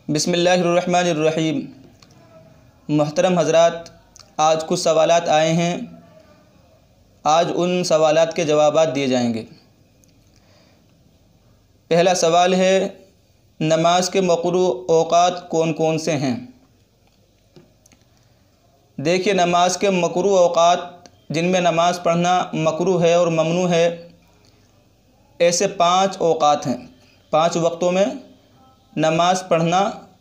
बिस्मिल्लाहिर्रहमानिर्रहीम। मोहतरम हज़रात, आज कुछ सवालात आए हैं। आज उन सवालात के जवाबात दिए जाएंगे। पहला सवाल है, नमाज के मकरू औक़ात कौन कौन से हैं? देखिए, नमाज के मकरू औक़ात जिनमें नमाज़ पढ़ना मकरू है और ममनू है, ऐसे 5 औक़ात हैं। 5 वक्तों में नमाज पढ़ना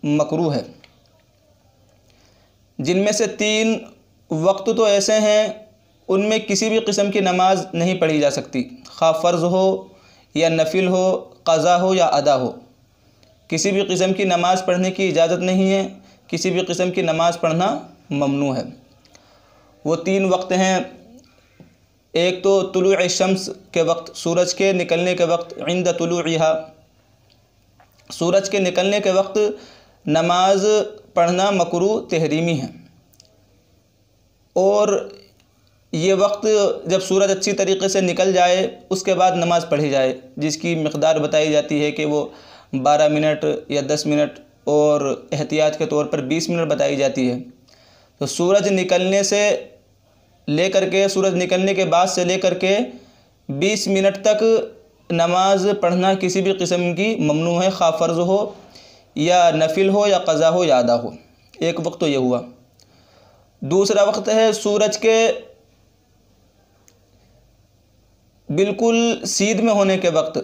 मकरू है, जिनमें से 3 वक्त तो ऐसे हैं उनमें किसी भी किस्म की नमाज नहीं पढ़ी जा सकती, खा फ़र्ज़ हो या नफिल हो, क़ज़ा हो या अदा हो। किसी भी किस्म की नमाज पढ़ने की इजाज़त नहीं है, किसी भी किस्म की नमाज पढ़ना ममनू है। वो 3 वक्त हैं। एक तो तुलूअ शम्स के वक्त, सूरज के निकलने के वक्त, इंद तुलूइहा, सूरज के निकलने के वक्त नमाज पढ़ना मकरू तहरीमी है। और ये वक्त जब सूरज अच्छी तरीके से निकल जाए उसके बाद नमाज़ पढ़ी जाए, जिसकी मिक़दार बताई जाती है कि वो 12 मिनट या 10 मिनट और एहतियात के तौर पर 20 मिनट बताई जाती है। तो सूरज निकलने से लेकर के, सूरज निकलने के बाद से लेकर के 20 मिनट तक नमाज पढ़ना किसी भी किस्म की ममनू है, खा फ़र्ज़ हो या नफिल हो या क़ज़ा हो या अदा हो। एक वक्त तो ये हुआ। दूसरा वक्त है सूरज के बिल्कुल सीध में होने के वक्त,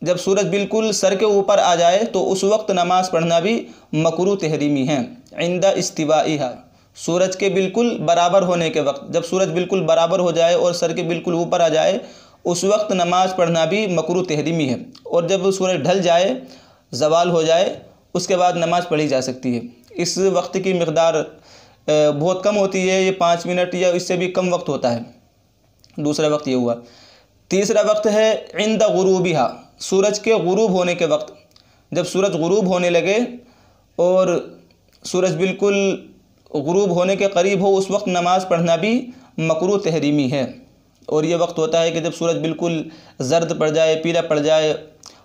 जब सूरज बिल्कुल सर के ऊपर आ जाए तो उस वक्त नमाज पढ़ना भी मकरू तहरीमी है। इंदा इस्तिवाइहा, सूरज के बिल्कुल बराबर होने के वक्त, जब सूरज बिल्कुल बराबर हो जाए और सर के बिल्कुल ऊपर आ जाए उस वक्त नमाज पढ़ना भी मकरू तहरीमी है। और जब सूरज ढल जाए, ज़वाल हो जाए, उसके बाद नमाज पढ़ी जा सकती है। इस वक्त की मिक़दार बहुत कम होती है, ये 5 मिनट या इससे भी कम वक्त होता है। दूसरा वक्त ये हुआ। तीसरा वक्त है इंद गुरूबिहा, सूरज के गुरूब होने के वक्त, जब सूरज गुरूब होने लगे और सूरज बिल्कुल गुरूब होने के करीब हो उस वक्त नमाज पढ़ना भी मकरू तहरीमी है। और ये वक्त होता है कि जब सूरज बिल्कुल जर्द पड़ जाए, पीला पड़ जाए,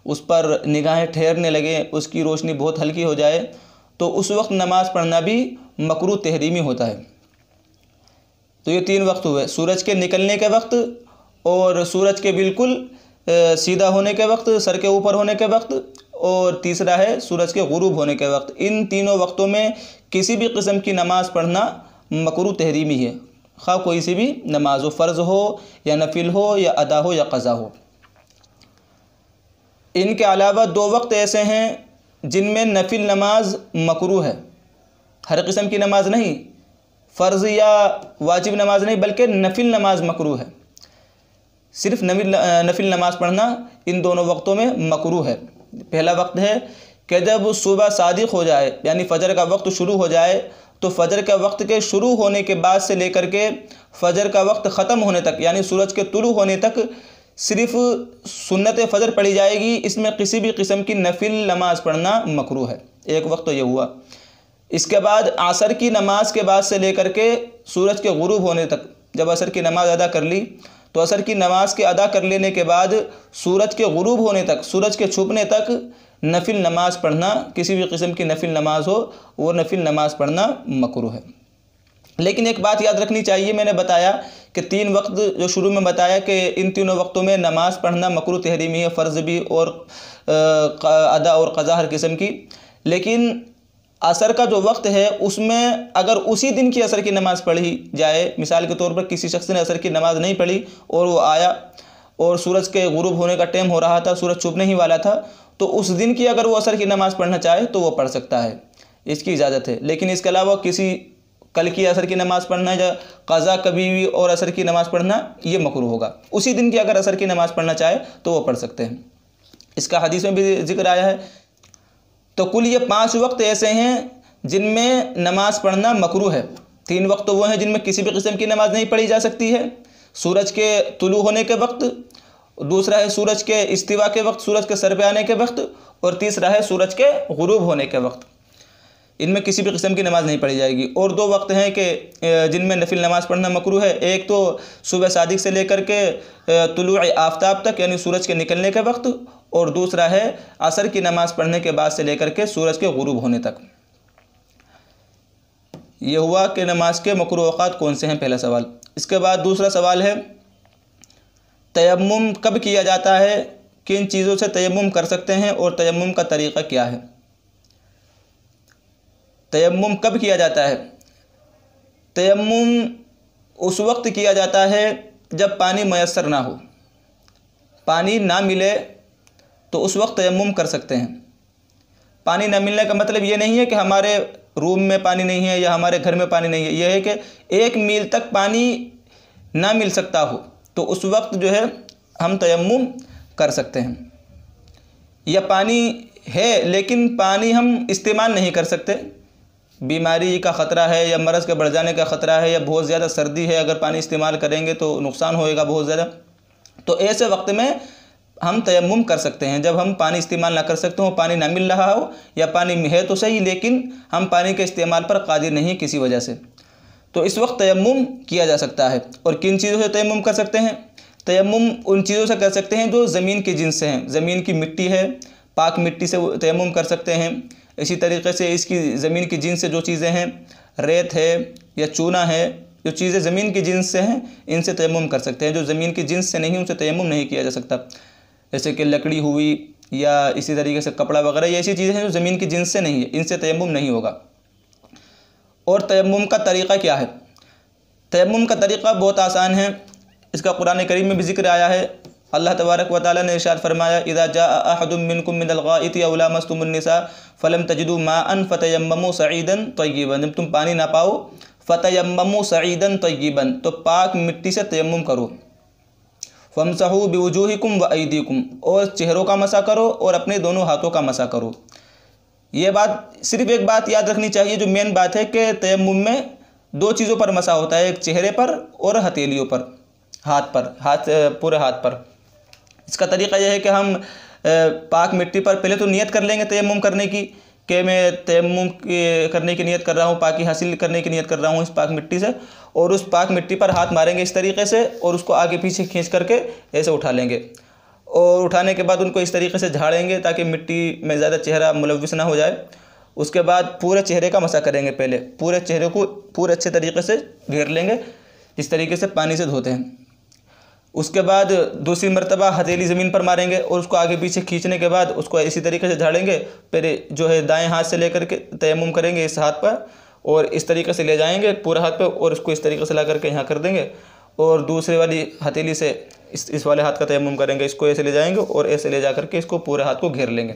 उस पर निगाहें ठहरने लगे, उसकी रोशनी बहुत हल्की हो जाए, तो उस वक्त नमाज पढ़ना भी मकरू तहरीमी होता है। तो ये 3 वक्त हुए, सूरज के निकलने के वक्त और सूरज के बिल्कुल सीधा होने के वक्त, सर के ऊपर होने के वक्त, और तीसरा है सूरज के गुरूब होने के वक्त। इन तीनों वक्तों में किसी भी किस्म की नमाज पढ़ना मकरू तहरीमी है, खा कोई सी भी नमाज हो, फ़र्ज़ हो या नफिल हो या अदा हो या क़ज़ा हो। इनके अलावा 2 वक्त ऐसे हैं जिनमें नफिल नमाज मकरू है। हर किस्म की नमाज नहीं, फ़र्ज़ या वाजिब नमाज नहीं, बल्कि नफिल नमाज मकरू है। सिर्फ नफिल नमाज पढ़ना इन दोनों वक्तों में मकरू है। पहला वक्त है कि जब सुबह सादिक़ हो जाए, यानी फ़जर का वक्त शुरू हो जाए, तो फ़जर का वक्त के शुरू होने के बाद से लेकर के फ़जर का वक्त ख़त्म होने तक, यानी सूरज के तुलू होने तक सिर्फ़ सुन्नत फ़जर पढ़ी जाएगी। इसमें किसी भी किस्म की नफिल नमाज पढ़ना मकरू है। एक वक्त तो ये हुआ। इसके बाद असर की नमाज के बाद से लेकर के सूरज के गुरूब होने तक, जब असर की नमाज अदा कर ली, तो असर की नमाज के अदा कर लेने के बाद सूरज के गुरूब होने तक, सूरज के छुपने तक नफिल नमाज पढ़ना, किसी भी किस्म की नफिल नमाज हो, वो नफिल नमाज पढ़ना मकरूह है। लेकिन एक बात याद रखनी चाहिए, मैंने बताया कि 3 वक्त जो शुरू में बताया कि इन तीनों वक्तों में नमाज पढ़ना मकरूह तहरीमी है, फ़र्ज़ भी और अदा और क़ज़ा हर किस्म की। लेकिन असर का जो वक्त है उसमें अगर उसी दिन की असर की नमाज़ पढ़ी जाए, मिसाल के तौर पर किसी शख्स ने असर की नमाज़ नहीं पढ़ी और वो आया और सूरज के गुरूब होने का टाइम हो रहा था, सूरज छुपने ही वाला था, तो उस दिन की अगर वो असर की नमाज़ पढ़ना चाहे तो वो पढ़ सकता है, इसकी इजाज़त है। लेकिन इसके अलावा किसी कल की असर की नमाज़ पढ़ना या क़ज़ा कभी भी और असर की नमाज़ पढ़ना ये मकरूह होगा। उसी दिन की अगर असर की नमाज़ पढ़ना चाहे तो वो पढ़ सकते हैं। इसका हदीस में भी जिक्र आया है। तो कुल ये 5 वक्त ऐसे हैं जिनमें नमाज पढ़ना मकरूह है। 3 वक्त तो वो हैं जिनमें किसी भी किस्म की नमाज नहीं पढ़ी जा सकती है, सूरज के तुलू होने के वक्त, दूसरा है सूरज के इस्तिवा के वक्त, सूरज के सर पे आने के वक्त, और तीसरा है सूरज के गुरूब होने के वक्त। इनमें किसी भी किस्म की नमाज़ नहीं पढ़ी जाएगी। और 2 वक्त हैं कि जिनमें नफिल नमाज़ पढ़ना मकरूह है। एक तो सुबह सादिक से लेकर के तुलूअ आफ्ताब तक, यानी सूरज के निकलने के वक्त, और दूसरा है असर की नमाज़ पढ़ने के बाद से लेकर के सूरज के गुरूब होने तक। ये हुआ कि नमाज के मकरूह औक़ात कौन से हैं, पहला सवाल। इसके बाद दूसरा सवाल है तयम्मुम कब किया जाता है, किन चीज़ों से तयम्मुम कर सकते हैं और तयम्मुम का तरीक़ा क्या है। तयम्मुम कब किया जाता है? तयम्मुम उस वक्त किया जाता है जब पानी मयस्सर ना हो, पानी ना मिले तो उस वक्त तयम्मुम कर सकते हैं। पानी ना मिलने का मतलब ये नहीं है कि हमारे रूम में पानी नहीं है या हमारे घर में पानी नहीं है, यह है कि 1 मील तक पानी ना मिल सकता हो तो उस वक्त जो है हम तयम्मुम कर सकते हैं। या पानी है लेकिन पानी हम इस्तेमाल नहीं कर सकते, बीमारी का ख़तरा है या मरज़ के बढ़ जाने का ख़तरा है या बहुत ज़्यादा सर्दी है, अगर पानी इस्तेमाल करेंगे तो नुकसान होएगा बहुत ज़्यादा, तो ऐसे वक्त में हम तयम्मुम कर सकते हैं। जब हम पानी इस्तेमाल ना कर सकते हो, पानी ना मिल रहा हो या पानी है तो सही लेकिन हम पानी के इस्तेमाल पर कादिर नहीं किसी वजह से, तो इस वक्त तयम्मुम किया जा सकता है। और किन चीज़ों से तयम्मुम कर सकते हैं? तयम्मुम उन चीज़ों से कर सकते हैं जो ज़मीन की जिन्स से हैं। ज़मीन की मिट्टी है, पाक मिट्टी से तयम्मुम कर सकते हैं। इसी तरीके से इसकी ज़मीन की जिन्स से जो चीज़ें हैं, रेत है या चूना है, जो चीज़ें ज़मीन की जिन्स से हैं इनसे तयम्मुम कर सकते हैं। जो ज़मीन की जिन्स से नहीं उनसे तयम्मुम नहीं किया जा सकता, जैसे कि लकड़ी हुई या इसी तरीके से कपड़ा वगैरह, ये ऐसी चीज़ें हैं जो ज़मीन की जिन्स से नहीं है, इनसे तयम्मुम नहीं होगा। और तयम्मुम का तरीक़ा क्या है? तयम्मुम का तरीक़ा बहुत आसान है, इसका कुरान करीम में भी ज़िक्र आया है। अल्लाह तबारक व तआला ने इरशाद फरमाया, इज़ा जाअ अहदुम मिनकुम मिनल गाइति अव लामस्तुमुन निसा फलम तजिदू माअन फतयम्ममू सईदन तय्यिबन। जब तुम पानी ना पाओ, फतयम्ममू सईदन तय्यिबन, तो पाक मिट्टी से तयम्मुम करो। फमसहू बिवजूहिकुम व अयदीकुम, और चेहरों का मसा करो और अपने दोनों हाथों का मसा करो। ये बात, सिर्फ एक बात याद रखनी चाहिए जो मेन बात है कि तयम्मुम में 2 चीज़ों पर मसा होता है, एक चेहरे पर और हथेलियों पर, हाथ पर, पूरे हाथ पर। इसका तरीक़ा यह है कि हम पाक मिट्टी पर पहले तो नियत कर लेंगे तयम्मुम करने की, कि मैं तयम्मुम करने की नियत कर रहा हूँ, पाकी हासिल करने की नियत कर रहा हूँ इस पाक मिट्टी से, और उस पाक मिट्टी पर हाथ मारेंगे इस तरीके से और उसको आगे पीछे खींच करके ऐसे उठा लेंगे। और उठाने के बाद उनको इस तरीके से झाड़ेंगे ताकि मिट्टी में ज़्यादा चेहरा मुलव्विस ना हो जाए। उसके बाद पूरे चेहरे का मसा करेंगे, पहले पूरे चेहरे को पूरे अच्छे तरीके से घेर लेंगे जिस तरीके से पानी से धोते हैं। उसके बाद दूसरी मरतबा हथेली ज़मीन पर मारेंगे और उसको आगे पीछे खींचने के बाद उसको इसी तरीके से झाड़ेंगे। फिर जो है दाएं हाथ से लेकर के तयम्मुम करेंगे इस हाथ पर और इस तरीके से ले जाएंगे पूरे हाथ पे और उसको इस तरीके से ला करके यहाँ कर देंगे, और दूसरे वाली हथेली से इस वाले हाथ का तयम्मुम करेंगे, इसको ऐसे ले जाएंगे और ऐसे ले जा करके इसको पूरे हाथ को घेर लेंगे।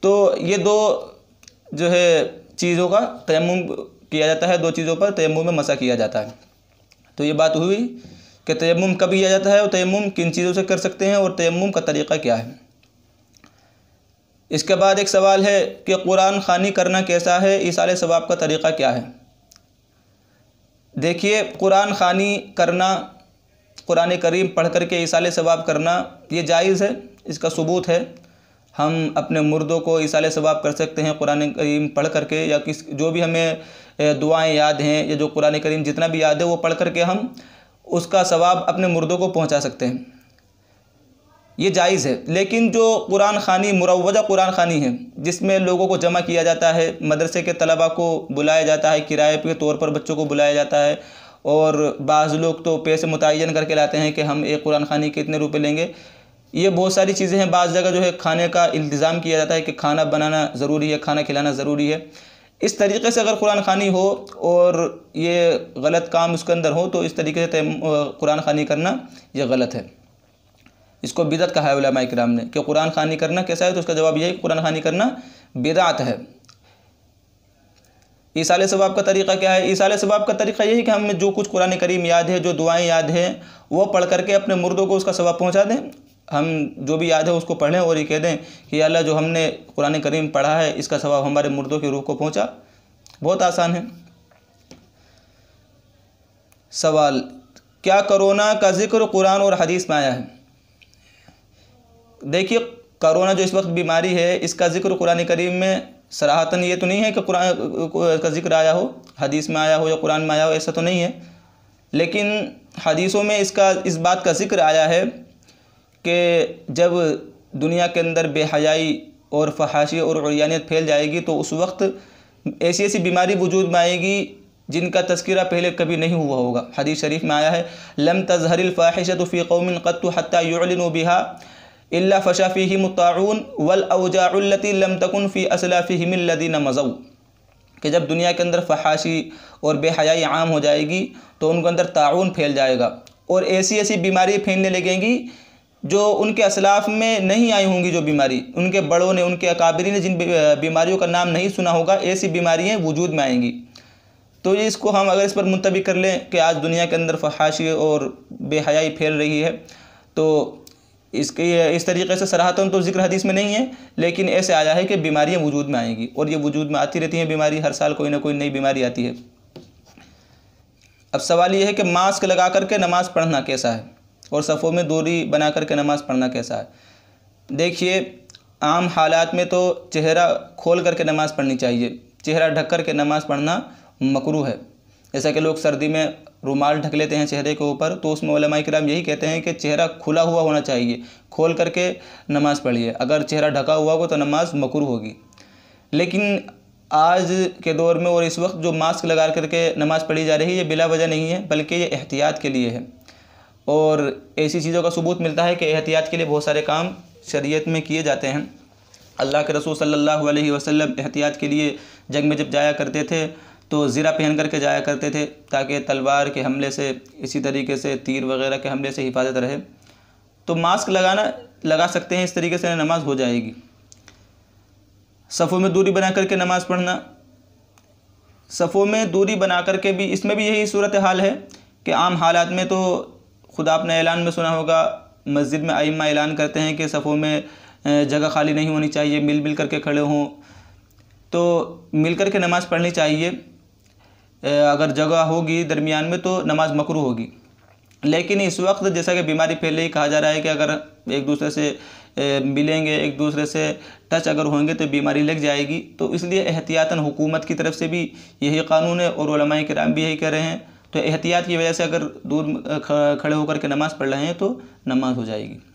तो ये 2 जो है चीज़ों का तयम्मुम किया जाता है, 2 चीज़ों पर तयम्मुम में मसा किया जाता है। तो ये बात हुई कि तयम्मुम कब किया जाता है और तयम्मुम किन चीज़ों से कर सकते हैं और तयम्मुम का तरीक़ा क्या है। इसके बाद एक सवाल है कि कुरान ख़वानी करना कैसा है, ईसाले सवाब का तरीक़ा क्या है। देखिए, कुरान ख़वानी करना, कुरान करीम पढ़ करके ईसाले सवाब करना ये जायज़ है, इसका सबूत है। हम अपने मुर्दों को ईसाले सवाब कर सकते हैं कुरान करीम पढ़ करके, या जो भी हमें दुआएं याद हैं या जो कुरान करीम जितना भी याद है वो पढ़ करके हम उसका सवाब अपने मुर्दों को पहुंचा सकते हैं, ये जायज़ है। लेकिन जो कुरान ख़वानी मुरव्वजा कुरान ख़वानी है जिसमें लोगों को जमा किया जाता है, मदरसे के तलबा को बुलाया जाता है, किराए के तौर पर बच्चों को बुलाया जाता है, और बाज़ लोग तो पैसे मुतय्यन करके लाते हैं कि हम एक कुरान ख़वानी के इतने रुपए लेंगे। ये बहुत सारी चीज़ें हैं। बाज़ जगह जो है खाने का इंतज़ाम किया जाता है कि खाना बनाना ज़रूरी है, खाना खिलाना ज़रूरी है। इस तरीके से अगर कुरान ख़वानी हो और ये गलत काम उसके अंदर हो तो इस तरीके से कुरान ख़वानी करना ये गलत है, इसको बिदअत कहा है उलमाए किराम ने। कि कुरान ख़वानी करना कैसा है, तो उसका जवाब यही है कि कुरान ख़वानी करना बिदअत है। ईसाले सवाब का तरीक़ा क्या है? ईसाले सवाब का तरीक़ा यही कि हमें जो कुछ कुरान करीम याद है, जो दुआएं याद हैं, वो पढ़ करके अपने मुर्दों को उसका सवाब पहुँचा दें। हम जो भी याद है उसको पढ़ें और ये कह दें कि अल्लाह जो हमने कुरान करीम पढ़ा है इसका सवाब हमारे मुर्दों की रूह को पहुँचा। बहुत आसान है। सवाल, क्या कोरोना का ज़िक्र कुरान और हदीस में आया है? देखिए, कोरोना जो इस वक्त बीमारी है इसका ज़िक्र कुरान करीम में सराहतन ये तो नहीं है कि कुरान का ज़िक्र आया हो, हदीस में आया हो या कुरान में आया हो, ऐसा तो नहीं है। लेकिन हदीसों में इस बात का ज़िक्र आया है कि जब दुनिया के अंदर बेहयाई और फहाशी और उर्यानियत फैल जाएगी तो उस वक्त ऐसी ऐसी बीमारी वजूद में आएगी जिनका तज़किरा पहले कभी नहीं हुआ होगा। हदीस शरीफ में आया है, लम तज़हरिल फ़ाहिशतु फ़ी क़ौमिन क़त्तु हत्ता युअलिनु बिहा इल्ला फ़शा फ़ीहिम अत्ताऊन वल अवजाउ अल्लती लम तकुन फ़ी असलाफ़िहिम अल्लज़ीना मज़ऊ, कि जब दुनिया के अंदर फहाशी और बेहयाई आम हो जाएगी तो उनके अंदर ताउन फैल जाएगा और ऐसी ऐसी बीमारी फैलने लगेंगी जो उनके असलाफ़ में नहीं आई होंगी। जो बीमारी उनके बड़ों ने, उनके अकाबरी ने जिन बीमारियों का नाम नहीं सुना होगा, ऐसी बीमारियाँ वजूद में आएंगी। तो ये इसको हम अगर इस पर मुंतबिक कर लें कि आज दुनिया के अंदर फहाशी और बेहयाई फैल रही है, तो इसके इस तरीके से सराहतन तो ज़िक्र हदीस में नहीं है, लेकिन ऐसे आया है कि बीमारियां वजूद में आएंगी और ये वजूद में आती रहती हैं। बीमारी हर साल कोई ना कोई नई बीमारी आती है। अब सवाल ये है कि मास्क लगा करके नमाज़ पढ़ना कैसा है और सफ़ों में दूरी बना करके नमाज़ पढ़ना कैसा है। देखिए, आम हालात में तो चेहरा खोल करके नमाज़ पढ़नी चाहिए, चेहरा ढक कर के नमाज़ पढ़ना मकरूह है। जैसा कि लोग सर्दी में रुमाल ढक लेते हैं चेहरे के ऊपर, तो उसमें उलमा इकराम यही कहते हैं कि चेहरा खुला हुआ होना चाहिए, खोल करके नमाज़ पढ़िए। अगर चेहरा ढका हुआ हो तो नमाज़ मकरूह होगी। लेकिन आज के दौर में और इस वक्त जो मास्क लगा करके नमाज़ पढ़ी जा रही है, ये बिला वजह नहीं है, बल्कि ये एहतियात के लिए है। और ऐसी चीज़ों का सबूत मिलता है कि एहतियात के लिए बहुत सारे काम शरीयत में किए जाते हैं। अल्लाह के रसूल सल्लल्लाहु अलैहि वसल्लम एहतियात के लिए जंग में जब जाया करते थे तो ज़िरा पहन करके जाया करते थे, ताकि तलवार के हमले से, इसी तरीके से तीर वगैरह के हमले से हिफाजत रहे। तो मास्क लगा सकते हैं, इस तरीके से नमाज़ हो जाएगी। सफ़ों में दूरी बना करके नमाज़ पढ़ना, सफ़ों में दूरी बना करके भी, इसमें भी यही सूरत हाल है कि आम हालात में तो खुदा आपने ऐलान में सुना होगा, मस्जिद में आइम्मा ऐलान करते हैं कि सफ़ों में जगह खाली नहीं होनी चाहिए, मिल करके खड़े हों। तो मिल करके नमाज़ पढ़नी चाहिए। अगर जगह होगी दरमियान में तो नमाज मकरूह होगी। लेकिन इस वक्त जैसा कि बीमारी फैल रही, कहा जा रहा है कि अगर एक दूसरे से मिलेंगे, एक दूसरे से टच अगर होंगे तो बीमारी लग जाएगी। तो इसलिए एहतियातन हुकूमत की तरफ से भी यही कानून है और उलमाए किराम भी यही कह रहे हैं। तो एहतियात की वजह से अगर दूर खड़े होकर के नमाज़ पढ़ रहे हैं तो नमाज हो जाएगी।